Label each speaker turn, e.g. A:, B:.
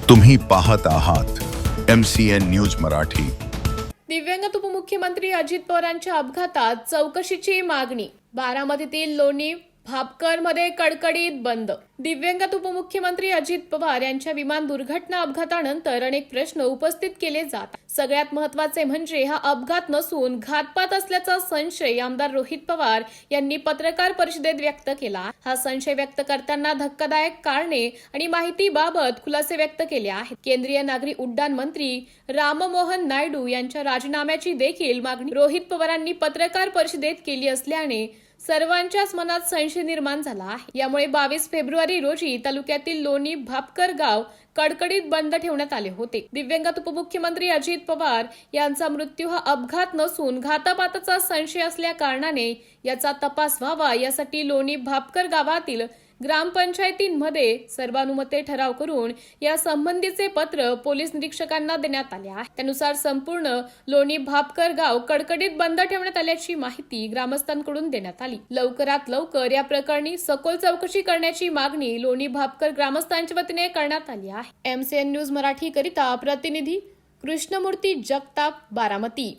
A: तुम्ही पाहत आहात MCN न्यूज मराठी।
B: दिव्यांग उपमुख्यमंत्री अजित पवारांच्या अपघातात चौकशीची मागणी। बारामतीतील लोणी भापकरमध्ये कडकडीत बंद। दिव्यांग उपमुख्यमंत्री अजित पवार यांच्या विमान दुर्घटना अपघातानंतर अनेक प्रश्न उपस्थित केले जातात। सगळ्यात महत्त्वाचे म्हणजे हा अपघात नसून घातपात असल्याचा संशय आमदार रोहित पवार यांनी पत्रकार परिषदेत व्यक्त केला। हा संशय व्यक्त करताना धक्कादायक कारणे आणि माहितीबाबत खुलासे व्यक्त केले आहेत। केंद्रीय नागरी उड्डाण मंत्री राममोहन नायडू यांच्या राजीनाम्याची देखील मागणी रोहित पवारांनी पत्रकार परिषदेत केली असल्याने सर्वांच्याच मनात संशय निर्माण झाला आहे। यामुळे 22 फेब्रुवारी रोजी तालुक्यातील लोणी भापकर गाव कडकडीत बंद ठेवण्यात आले होते। दिव्यांग उपमुख्यमंत्री अजित पवार यांचा मृत्यू हा अपघात नसून घातपाताचा संशय असल्या कारणाने याचा तपास व्हावा, यासाठी लोणी भापकर गावातील ग्रामपंचायतींमध्ये सर्वानुमते ठराव करून या संबंधीचे पत्र पोलीस निरीक्षकांना देण्यात आले आहे। त्यानुसार संपूर्ण लोणी भापकर गाव कडकडीत बंद ठेवण्यात आल्याची माहिती ग्रामस्थांकडून देण्यात आली। लवकरात लवकर या प्रकरणी सखोल चौकशी करण्याची मागणी लोणी भापकर ग्रामस्थांच्या वतीने करण्यात आली आहे। MCN न्यूज मराठी करिता प्रतिनिधी कृष्णमूर्ती जगताप, बारामती।